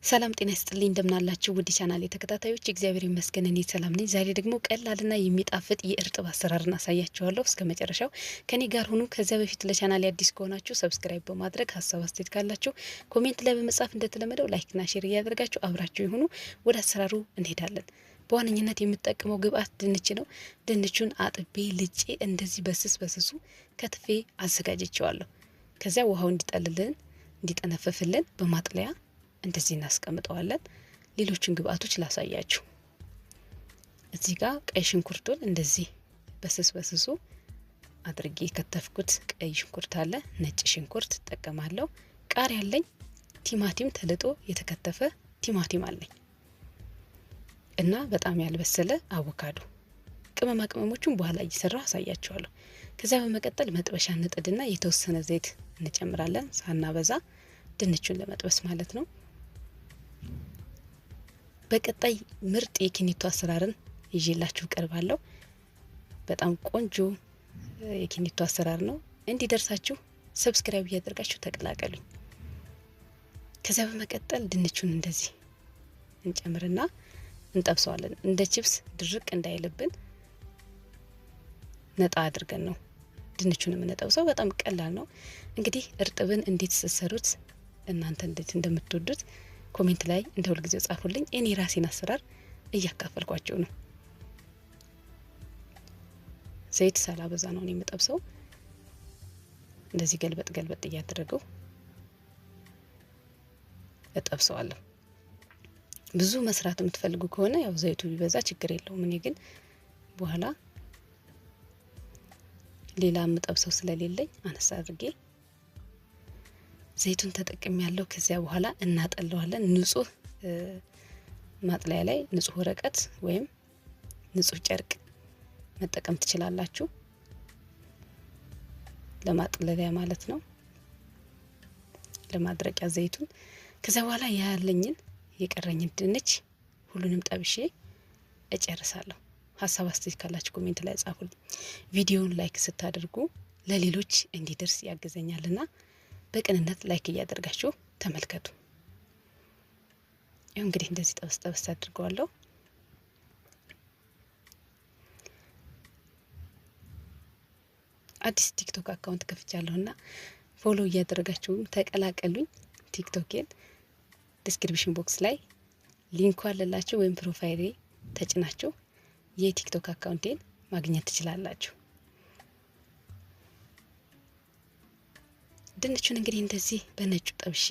ሰላም ጤና ይስጥልኝ እንደምናላችሁ ውድ ቻናሌ ተከታታዮች እግዚአብሔር ይመስገን እኔ ሰላም ነኝ። ዛሬ ደግሞ ቀላልና የሚጣፍጥ የእርጥብ አሰራርን አሳያችኋለሁ። እስከ መጨረሻው ከኔ ጋር ሁኑ። ከዚያ በፊት ለቻናሌ አዲስ ከሆናችሁ ሰብስክራይብ በማድረግ ሀሳብ አስተያየት ካላችሁ ኮሜንት ላይ በመጻፍ እንደተለመደው ላይክና ሼር እያደረጋችሁ አብራችሁ ይሁኑ። ወደ አሰራሩ እንሄዳለን። በዋነኝነት የምጠቀመው ግብአት ድንች ነው። ድንቹን አጥቤ ልጬ እንደዚህ በስሱ ከትፌ አዘጋጅቼዋለሁ። ከዚያ ውሃው እንዲጠልልን እንዲጠነፈፍልን በማጥለያ እንደዚህ እናስቀምጠዋለን። ሌሎችን ግብአቶች ላሳያችሁ። እዚህ ጋር ቀይ ሽንኩርቱን እንደዚህ በስሱ አድርጌ ከተፍኩት ቀይ ሽንኩርት አለ። ነጭ ሽንኩርት እጠቀማለሁ። ቃሪያ አለኝ። ቲማቲም ተልጦ የተከተፈ ቲማቲም አለኝ እና በጣም ያልበሰለ አቮካዶ። ቅመማ ቅመሞቹን በኋላ እየሰራው አሳያችኋለሁ። ከዛ በመቀጠል መጥበሻ እንጥድና የተወሰነ ዘይት እንጨምራለን፣ ሳናበዛ ድንቹን ለመጥበስ ማለት ነው። በቀጣይ ምርጥ የኪኒቶ አሰራርን ይዤላችሁ ቀርባለሁ። በጣም ቆንጆ የኪኒቶ አሰራር ነው። እንዲደርሳችሁ ሰብስክራይብ እያደረጋችሁ ተቀላቀሉኝ። ከዛ በመቀጠል ድንቹን እንደዚህ እንጨምርና እንጠብሰዋለን። እንደ ቺፕስ ድርቅ እንዳይልብን ነጣ አድርገን ነው ድንቹን የምንጠብሰው። በጣም ቀላል ነው። እንግዲህ እርጥብን እንዴት ስትሰሩት እናንተ እንዴት እንደምትወዱት ኮሜንት ላይ እንደ ሁልጊዜው ጻፉልኝ። እኔ ራሴን አሰራር እያካፈልኳቸው ነው። ዘይት ሳላበዛ ነው የምጠብሰው። እንደዚህ ገልበጥ እያደረገው እጠብሰዋለሁ። ብዙ መስራት የምትፈልጉ ከሆነ ያው ዘይቱ ቢበዛ ችግር የለውም። እኔ ግን በኋላ ሌላ የምጠብሰው ስለሌለኝ አነሳ አድርጌ ዘይቱን ተጠቅሜ ያለው። ከዚያ በኋላ እናጠለዋለን። ንጹህ ማጥለያ ላይ ንጹህ ወረቀት ወይም ንጹህ ጨርቅ መጠቀም ትችላላችሁ፣ ለማጥለያ ማለት ነው፣ ለማድረቂያ ዘይቱን። ከዚያ በኋላ ያለኝን የቀረኝን ድንች ሁሉንም ጠብሼ እጨርሳለሁ። ሀሳብ አስተያየት ካላችሁ ኮሜንት ላይ ጻፉልኝ። ቪዲዮውን ላይክ ስታደርጉ ለሌሎች እንዲደርስ ያግዘኛልና በቅንነት ላይክ እያደረጋችሁ ተመልከቱ። ይሄው እንግዲህ እንደዚህ ጠብስ አድርገዋለሁ። አዲስ ቲክቶክ አካውንት ከፍቻለሁና ፎሎ እያደረጋችሁ ተቀላቀሉኝ። ቲክቶኬን ዲስክሪፕሽን ቦክስ ላይ ሊንኩ አለላችሁ፣ ወይም ፕሮፋይሌ ተጭናችሁ የቲክቶክ አካውንቴን ማግኘት ትችላላችሁ። ድንቹን እንግዲህ እንደዚህ በነጩ ጠብሼ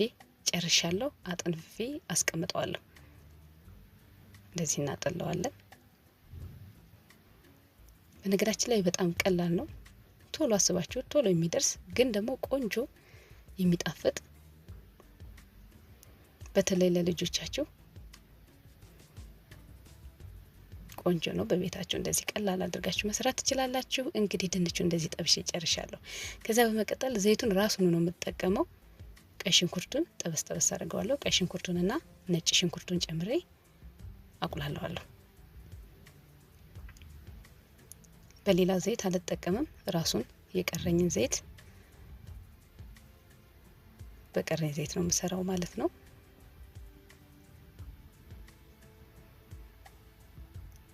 ጨርሻለሁ። አጥንፌ አስቀምጠዋለሁ። እንደዚህ እናጠለዋለን። በነገራችን ላይ በጣም ቀላል ነው። ቶሎ አስባችሁ ቶሎ የሚደርስ ግን ደግሞ ቆንጆ የሚጣፍጥ፣ በተለይ ለልጆቻችሁ ቆንጆ ነው። በቤታችሁ እንደዚህ ቀላል አድርጋችሁ መስራት ትችላላችሁ። እንግዲህ ድንቹ እንደዚህ ጠብሼ ጨርሻለሁ። ከዛ በመቀጠል ዘይቱን ራሱን ነው የምጠቀመው። ቀይ ሽንኩርቱን ጠበስ አድርገዋለሁ። ቀይ ሽንኩርቱንና ነጭ ሽንኩርቱን ጨምሬ አቁላለዋለሁ። በሌላ ዘይት አልጠቀምም። ራሱን የቀረኝን ዘይት በቀረኝ ዘይት ነው የምሰራው ማለት ነው።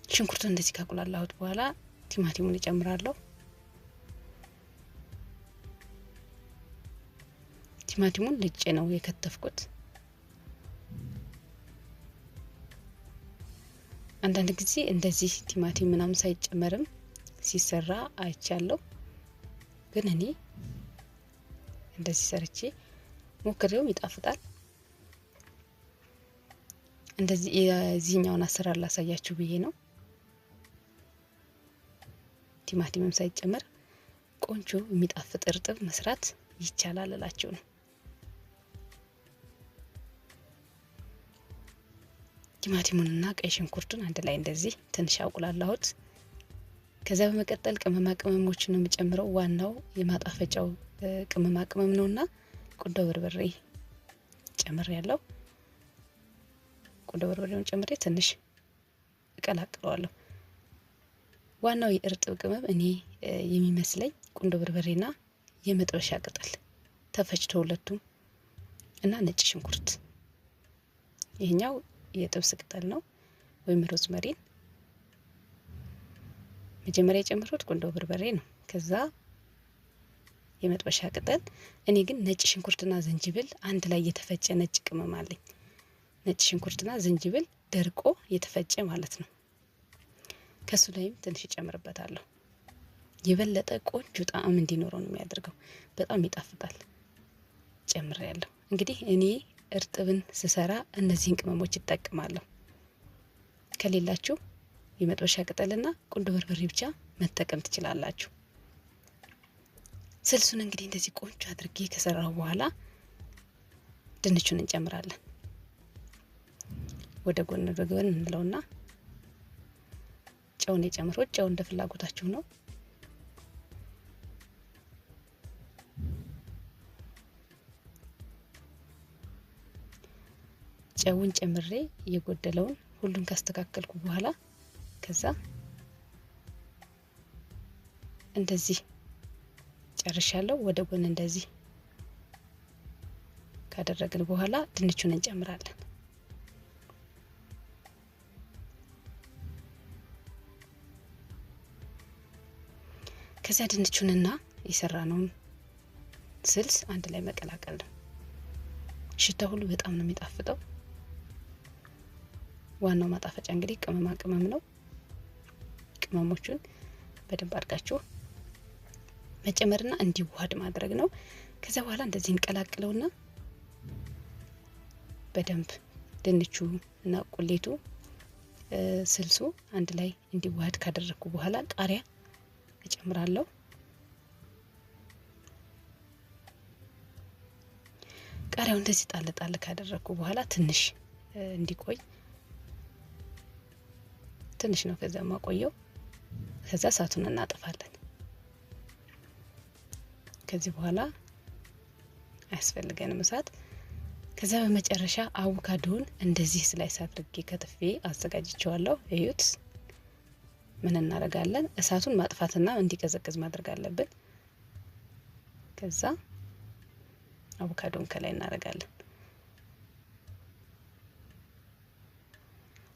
ሽንኩርቱን እንደዚህ ካቁላላሁት በኋላ ቲማቲሙን እጨምራለሁ። ቲማቲሙን ልጬ ነው የከተፍኩት። አንዳንድ ጊዜ እንደዚህ ቲማቲም ምናምን ሳይጨመርም ሲሰራ አይቻለሁ፣ ግን እኔ እንደዚህ ሰርቼ ሞክሬውም ይጣፍጣል። እንደዚህ የዚህኛውን አሰራር ላሳያችሁ ብዬ ነው። ቲማቲምም ሳይጨመር ቆንጆ የሚጣፍጥ እርጥብ መስራት ይቻላል እላችሁ ነው። ቲማቲሙንና ቀይ ሽንኩርቱን አንድ ላይ እንደዚህ ትንሽ አቁላላሁት። ከዛ በመቀጠል ቅመማ ቅመሞችን ነው የምጨምረው። ዋናው የማጣፈጫው ቅመማ ቅመም ነውና ቁንዶ በርበሬ ጨምር ያለው። ቁንዶ በርበሬውን ጨምሬ ትንሽ እቀላቅለዋለሁ። ዋናው የእርጥብ ቅመም እኔ የሚመስለኝ ቁንዶ በርበሬና የመጥበሻ ቅጠል ተፈጭቶ ሁለቱም እና ነጭ ሽንኩርት ይሄኛው የጥብስ ቅጠል ነው ወይም ሮዝመሪን። መጀመሪያ የጨመርኩት ቁንዶ በርበሬ ነው። ከዛ የመጥበሻ ቅጠል። እኔ ግን ነጭ ሽንኩርትና ዝንጅብል አንድ ላይ የተፈጨ ነጭ ቅመም አለኝ። ነጭ ሽንኩርትና ዝንጅብል ደርቆ የተፈጨ ማለት ነው። ከሱ ላይም ትንሽ እጨምርበታለሁ። የበለጠ ቆንጆ ጣዕም እንዲኖረው ነው የሚያደርገው። በጣም ይጣፍጣል። ጨምሬያለሁ። እንግዲህ እኔ እርጥብን ስሰራ እነዚህን ቅመሞች ይጠቀማለሁ። ከሌላችሁ የመጥበሻ ቅጠልና ቁንዶ በርበሬ ብቻ መጠቀም ትችላላችሁ። ስልሱን እንግዲህ እንደዚህ ቆንጆ አድርጌ ከሰራው በኋላ ድንቹን እንጨምራለን። ወደ ጎን እንለውና ጨውን የጨምሮት ጨው እንደ ፍላጎታችሁ ነው። ጨውን ጨምሬ የጎደለውን ሁሉን ካስተካከልኩ በኋላ ከዛ እንደዚህ ጨርሻለሁ። ወደ ጎን እንደዚህ ካደረግን በኋላ ድንቹን እንጨምራለን። ከዛ ድንቹንና የሰራነውን ስልስ አንድ ላይ መቀላቀል ነው። ሽታ ሁሉ በጣም ነው የሚጣፍጠው። ዋናው ማጣፈጫ እንግዲህ ቅመማ ቅመም ነው። ቅመሞቹን በደንብ አድርጋችሁ መጨመርና እንዲዋሃድ ማድረግ ነው። ከዛ በኋላ እንደዚህ እንቀላቅለውና በደንብ ድንቹ እና ቁሌቱ ስልሱ አንድ ላይ እንዲዋሃድ ካደረኩ በኋላ ቃሪያ እጨምራለሁ። ቃሪያው እንደዚህ ጣል ጣል ካደረኩ በኋላ ትንሽ እንዲቆይ ትንሽ ነው ከዛ ማቆየው። ከዛ እሳቱን እናጠፋለን። ከዚህ በኋላ አያስፈልገንም እሳት። ከዛ በመጨረሻ አቮካዶን እንደዚህ ስላይስ አድርጌ ከትፌ አዘጋጅቼዋለሁ። እዩት። ምን እናደርጋለን? እሳቱን ማጥፋትና እንዲቀዘቅዝ ማድረግ አለብን። ከዛ አቮካዶን ከላይ እናደርጋለን።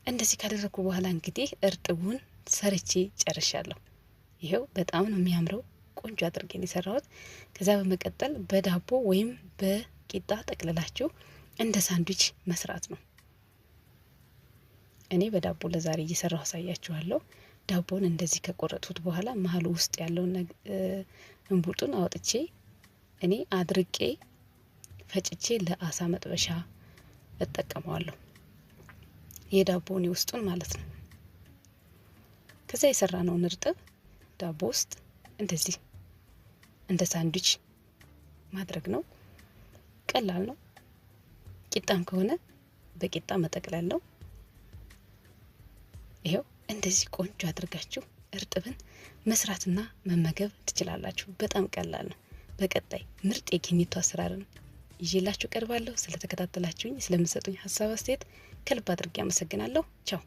እንደዚህ ካደረኩ በኋላ እንግዲህ እርጥቡን ሰርቼ ጨርሻለሁ። ይሄው በጣም ነው የሚያምረው። ቆንጆ አድርጌ ነው የሰራሁት። ከዛ በመቀጠል በዳቦ ወይም በቂጣ ጠቅልላችሁ እንደ ሳንድዊች መስራት ነው። እኔ በዳቦ ለዛሬ እየሰራሁ አሳያችኋለሁ። ዳቦን እንደዚህ ከቆረጥኩት በኋላ መሀሉ ውስጥ ያለውን እንቡጡን አውጥቼ እኔ አድርቄ ፈጭቼ ለአሳ መጥበሻ እጠቀመዋለሁ። የዳቦውን ውስጡን ማለት ነው። ከዛ የሰራነውን እርጥብ ዳቦ ውስጥ እንደዚህ እንደ ሳንድዊች ማድረግ ነው። ቀላል ነው። ቂጣም ከሆነ በቂጣ መጠቅለል ነው። ይሄው እንደዚህ ቆንጆ አድርጋችሁ እርጥብን መስራትና መመገብ ትችላላችሁ። በጣም ቀላል ነው። በቀጣይ ምርጥ የኬኔቶ አሰራርን ይዤላችሁ ቀርባለሁ። ስለተከታተላችሁኝ፣ ስለምሰጡኝ ሀሳብ አስተያየት ከልብ አድርጌ አመሰግናለሁ። ቻው።